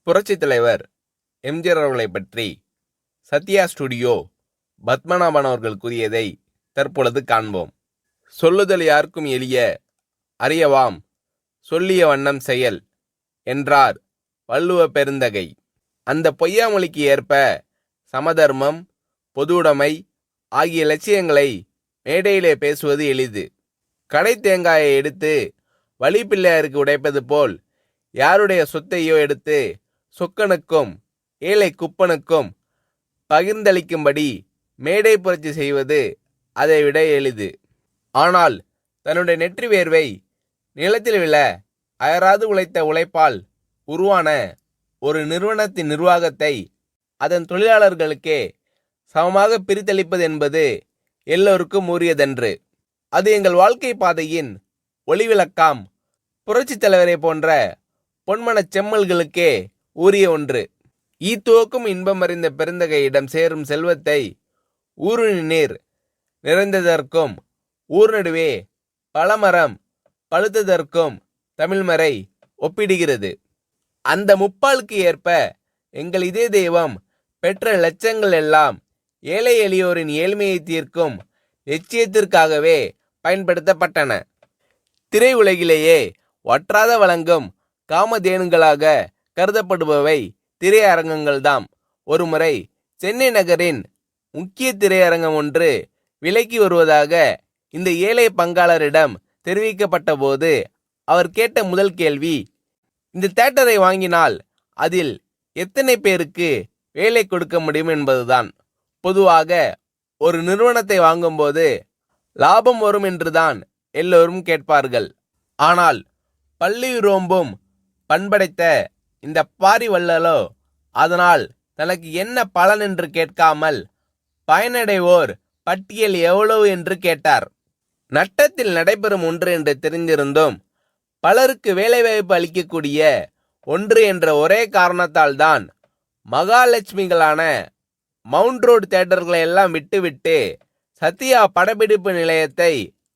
புரட்சித் தலைவர் எம்ஜிஆர் அவர்களை பற்றி சத்யா ஸ்டுடியோ பத்மநாபன் அவர்கள் கூறியதை தற்பொழுது காண்போம். சொல்லுதல் யாருக்கும் எளிய, அறியவாம் சொல்லிய வண்ணம் செயல் என்றார் வள்ளுவ பெருந்தகை. அந்த பொய்யாமொழிக்கு ஏற்ப சமதர்மம், பொதுவுடைமை ஆகிய லட்சியங்களை மேடையிலே பேசுவது எளிது. கடை தேங்காயை எடுத்து வழிப்பிள்ளையாருக்கு உடைப்பது போல் யாருடைய சொத்தையோ எடுத்து சொக்கனுக்கும் ஏழை குப்பனுக்கும் பகிர்ந்தளிக்கும்படி மேடை புரட்சி செய்வது அதைவிட எளிது. ஆனால் தன்னுடைய நெற்றி வேர்வை நிலத்தில் விழ அயராது உழைத்த உழைப்பால் உருவான ஒரு நிறுவனத்தின் நிர்வாகத்தை அதன் தொழிலாளர்களுக்கே சமமாக பிரித்தளிப்பது என்பது எல்லோருக்கும் உரியதன்று. அது எங்கள் வாழ்க்கை பாதையின் ஒளிவிளக்காம் புரட்சித் தலைவரை போன்ற பொன்மனச் செம்மல்களுக்கே உரிய ஒன்று. ஈத்துவக்கும் இன்பம் அறிந்த பெருந்தகையிடம் சேரும் செல்வத்தை ஊருணி நீர் நிறைந்ததற்கும் ஊர் நடுவே பழமரம் பழுத்ததற்கும் தமிழ்மறை ஒப்பிடுகிறது. அந்த முப்பாலுக்கு ஏற்ப எங்கள் இதே தெய்வம் பெற்ற லட்சங்கள் எல்லாம் ஏழை எளியோரின் ஏழ்மையை தீர்க்கும் லட்சியத்திற்காகவே பயன்படுத்தப்பட்டன. திரை உலகிலேயே வற்றாத வழங்கும் காமதேனுங்களாக கருதப்படுபவை திரையரங்கங்கள்தாம். ஒருமுறை சென்னை நகரின் முக்கிய திரையரங்கம் ஒன்று விலைக்கு வருவதாக இந்த ஏழை பங்காளரிடம் தெரிவிக்கப்பட்ட போது அவர் கேட்ட முதல் கேள்வி, இந்த தியேட்டரை வாங்கினால் அதில் எத்தனை பேருக்கு வேலை கொடுக்க முடியும் என்பதுதான். பொதுவாக ஒரு நிறுவனத்தை வாங்கும்போது லாபம் வரும் என்றுதான் எல்லோரும் கேட்பார்கள். ஆனால் பள்ளி ரோம்பும் பண்படைத்த இந்த பாரி வள்ளலோ அதனால் தனக்கு என்ன பலன் என்று கேட்காமல் பயனடைவோர் பட்டியல் எவ்வளவு என்று கேட்டார். நட்டத்தில் நடைபெறும் ஒன்று என்று தெரிந்திருந்தும் பலருக்கு வேலைவாய்ப்பு அளிக்கக்கூடிய ஒன்று என்ற ஒரே காரணத்தால் தான் மகாலட்சுமிகளான மவுண்ட் ரோடு தியேட்டர்களை எல்லாம் விட்டுவிட்டு சத்யா படப்பிடிப்பு நிலையத்தை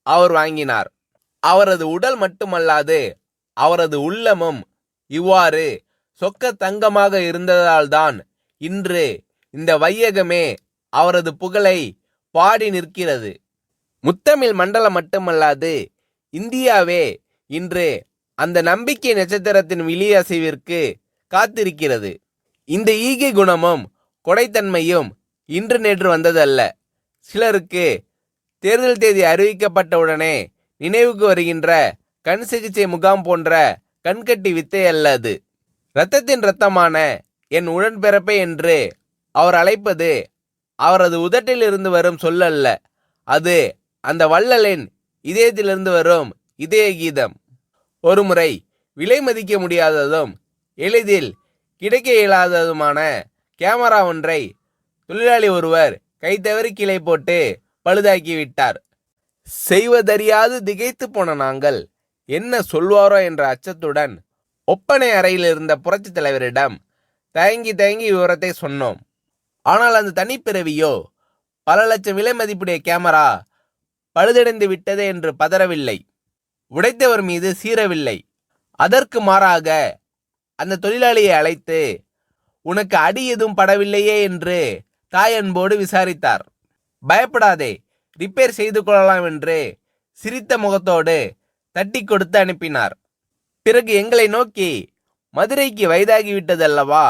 அவர் வாங்கினார். அவரது உடல் மட்டுமல்லாது அவரது உள்ளமும் இவ்வாறு சொக்க தங்கமாக இருந்ததால்தான் இன்று இந்த வையகமே அவரது புகழை பாடி நிற்கிறது. முத்தமிழ் மண்டலம் மட்டுமல்லாது இந்தியாவே இன்று அந்த நம்பிக்கை நட்சத்திரத்தின் விழியசைவிற்கு காத்திருக்கிறது. இந்த ஈகை குணமும் கொடைத்தன்மையும் இன்று நேற்று வந்ததல்ல. சிலருக்கு தேர்தல் தேதி அறிவிக்கப்பட்டவுடனே நினைவுக்கு வருகின்ற கண் சிகிச்சை முகாம் போன்ற கண்கட்டி வித்தை அல்ல அது. இரத்தத்தின் இரத்தமான என் உடன்பிறப்பை என்று அவர் அழைப்பது அவரது உதட்டில் இருந்து வரும் சொல்லல்ல, அது அந்த வள்ளலின் இதயத்திலிருந்து வரும் இதய கீதம். ஒருமுறை விலை மதிக்க முடியாததும் எளிதில் கிடைக்க இயலாததுமான கேமரா ஒன்றை தொழிலாளி ஒருவர் கைத்தவறி கீழே போட்டு பழுதாக்கிவிட்டார். செய்வதறியாது திகைத்து போன நாங்கள் என்ன சொல்வாரோ என்ற அச்சத்துடன் ஒப்பனை அறையில் இருந்த புரட்சித் தலைவரிடம் தயங்கி விவரத்தை சொன்னோம். ஆனால் அந்த தனிப்பிறவியோ பல லட்சம் விலை மதிப்புடைய கேமரா பழுதடைந்து விட்டதே என்று பதறவில்லை, உடைத்தவர் மீது சீரவில்லை. அதற்கு மாறாக அந்த தொழிலாளியை அழைத்து உனக்கு அடி எதுவும் படவில்லையே என்று தாயன்போடு விசாரித்தார். பயப்படாதே, ரிப்பேர் செய்து கொள்ளலாம் என்று சிரித்த முகத்தோடு தட்டி கொடுத்து அனுப்பினார். பிறகு எங்களை நோக்கி, மதுரைக்கு வயதாகிவிட்டதல்லவா,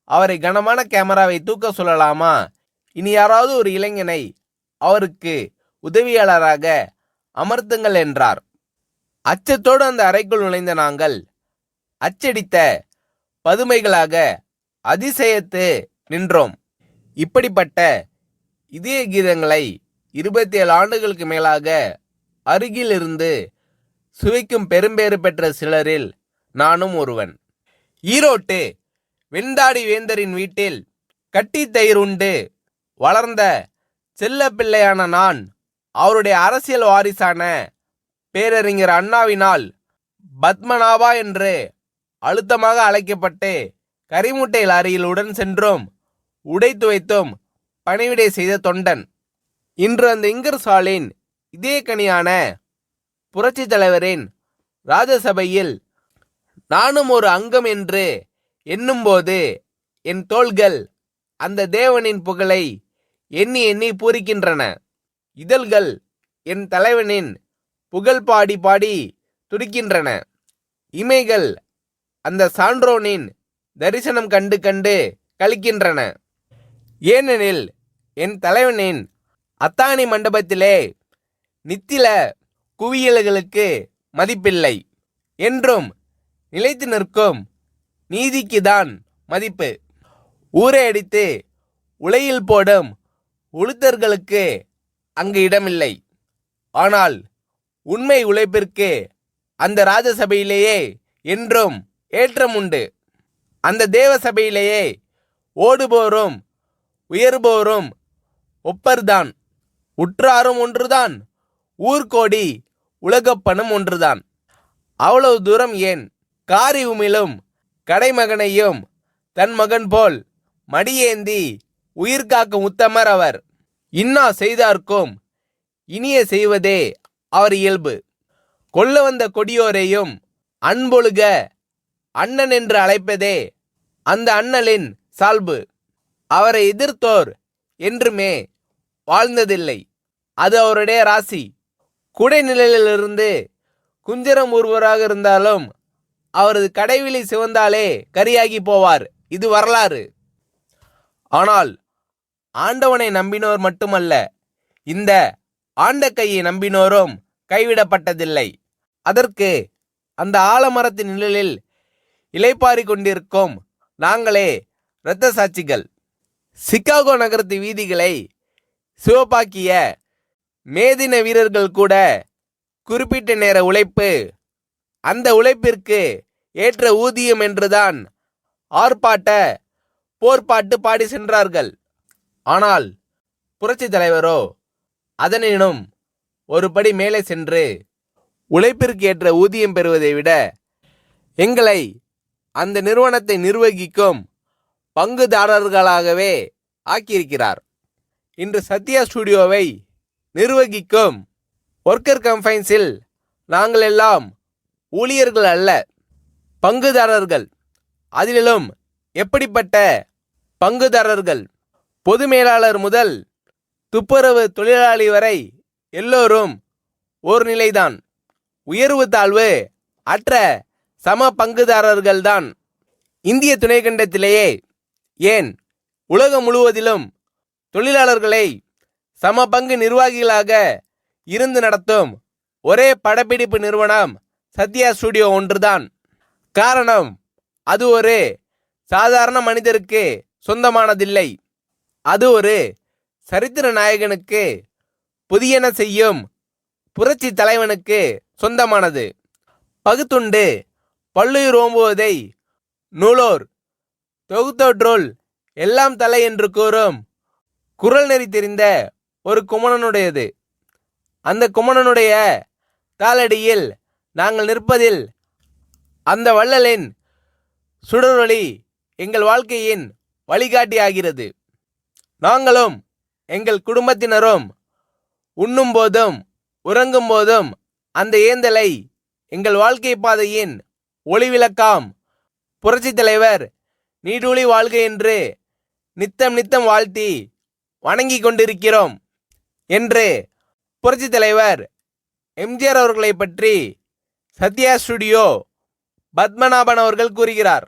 அவரை கனமான கேமராவை தூக்க சொல்லலாமா, இனி யாராவது ஒரு இளைஞனை அவருக்கு உதவியாளராக அமர்த்துங்கள் என்றார். அச்சத்தோடு அந்த அறைக்குள் நுழைந்த நாங்கள் அச்சடித்த பதுமைகளாக அதிசயத்து நின்றோம். இப்படிப்பட்ட இதய கீதங்களை 27 ஆண்டுகளுக்கு மேலாக அருகில் இருந்து சுவைக்கும் பெரும்பேறு பெற்ற சிலரில் நானும் ஒருவன். ஈரோட்டு வெண்தாடி வேந்தரின் வீட்டில் கட்டி தயிர் உண்டு வளர்ந்த செல்ல பிள்ளையான நான் அவருடைய அரசியல் வாரிசான பேரறிஞர் அண்ணாவினால் பத்மநாபா என்று அழுத்தமாக அழைக்கப்பட்டு கரிமுட்டை லாரியில் உடன் சென்றும் உடை துவைத்தும் பணிவிடை செய்த தொண்டன். இன்று அந்த இங்கர்சாலின் இதே கனியான புரட்சி தலைவரின் ராஜசபையில் நானும் ஒரு அங்கம் என்று எண்ணும்போது என் தோள்கள் அந்த தேவனின் புகழை எண்ணி எண்ணி பூரிக்கின்றன. இதழ்கள் என் தலைவனின் புகழ் பாடி பாடி துடிக்கின்றன. இமைகள் அந்த சான்றோனின் தரிசனம் கண்டு கண்டு கழிக்கின்றன. ஏனெனில் என் தலைவனின் அத்தாணி மண்டபத்திலே நித்தில குவியல்களுக்கு மதிப்பில்லை. என்றும் நிலைத்து நிற்கும் நீதிக்குதான் மதிப்பு. ஊரை அடித்து உலையில் போடும் உளுத்தர்களுக்கு அங்கு இடமில்லை. ஆனால் உண்மை உழைப்பிற்கு அந்த ராஜசபையிலேயே என்றும் ஏற்றம் உண்டு. அந்த தேவ சபையிலேயே ஓடுபோரும் உயர்போரும் ஒப்பர்தான். உற்றாரும் ஒன்றுதான், ஊர்கோடி உலகப்பனும் ஒன்றுதான். அவ்வளவு தூரம் ஏன்? காரி உமிழும் கடைமகனையும் தன் மகன் போல் மடியேந்தி உயிர் காக்கும் உத்தமர் அவர். இன்னா செய்தார்க்கும் இனிய செய்வதே அவர் இயல்பு. கொல்ல வந்த கொடியோரையும் அன்பொழுக அண்ணன் என்று அழைப்பதே அந்த அண்ணலின் சால்பு. அவரை எதிர்த்தோர் என்றுமே வாழ்ந்ததில்லை. அது அவருடைய ராசி. குடைநிழலிலிருந்து குஞ்சரம் ஒருவராக இருந்தாலும் அவரது கடைவிழி சிவந்தாலே கரியாகி போவார். இது வரலாறு. ஆனால் ஆண்டவனை நம்பினோர் மட்டுமல்ல, இந்த ஆண்ட கையை நம்பினோரும் கைவிடப்பட்டதில்லை. அதற்கு அந்த ஆலமரத்தின் நிழலில் இளைப்பாரி கொண்டிருக்கும் நாங்களே இரத்த சாட்சிகள். சிகாகோ நகரத்து வீதிகளை சிவப்பாக்கிய மேதின வீரர்கள் கூட குறிப்பிட்ட நேர உழைப்பு, அந்த உழைப்பிற்கு ஏற்ற ஊதியம் என்றுதான் ஆர்ப்பாட்ட போர்ப்பாட்டு பாடி சென்றார்கள். ஆனால் புரட்சி தலைவரோ அதனினும் ஒரு படி மேலே சென்று உழைப்பிற்கு ஏற்ற ஊதியம் பெறுவதை விட எங்களை அந்த நிறுவனத்தை நிர்வகிக்கும் பங்குதாரர்களாகவே ஆக்கியிருக்கிறார். இன்று சத்யா ஸ்டுடியோவை நிர்வகிக்கும் ஒர்க்கர் கம்பைன்ஸில் நாங்கள் எல்லாம் ஊழியர்கள் அல்ல, பங்குதாரர்கள். அதிலும் எப்படிப்பட்ட பங்குதாரர்கள்? பொது மேலாளர் முதல் துப்புரவு தொழிலாளி வரை எல்லோரும் ஒரு நிலைதான். உயர்வு தாழ்வு அற்ற சம பங்குதாரர்கள்தான். இந்திய துணைக்கண்டத்திலேயே ஏன் உலகம் முழுவதிலும் தொழிலாளர்களை சம பங்கு நிர்வாகிகளாக இருந்து நடத்தும் ஒரே படப்பிடிப்பு நிறுவனம் சத்யா ஸ்டுடியோ ஒன்றுதான். காரணம், அது ஒரு சாதாரண மனிதருக்கு சொந்தமானதில்லை. அது ஒரு சரித்திர நாயகனுக்கு, புதியன செய்யும் புரட்சி தலைவனுக்கு சொந்தமானது. பகுத்துண்டு பல்லுயிர் ஓம்புவதை நூலோர் தொகுத்தோற்றுள் எல்லாம் தலை என்று கூறும் குரல் நெறி தெரிந்த ஒரு குமணனுடையது. அந்த குமணனுடைய காலடியில் நாங்கள் நிற்பதில் அந்த வள்ளலின் சுடரொளி எங்கள் வாழ்க்கையின் வழிகாட்டி ஆகிறது. நாங்களும் எங்கள் குடும்பத்தினரும் உண்ணும் போதும் உறங்கும் போதும் அந்த ஏந்தலை எங்கள் வாழ்க்கை பாதையின் ஒளிவிளக்காம் புரட்சி தலைவர் நீடூழி வாழ்க என்று நித்தம் நித்தம் வாழ்த்தி வணங்கி கொண்டிருக்கிறோம் என்று புரட்சி தலைவர் எம்ஜிஆர் அவர்களை பற்றி சத்யா ஸ்டுடியோ பத்மநாபன் அவர்கள் கூறுகிறார்.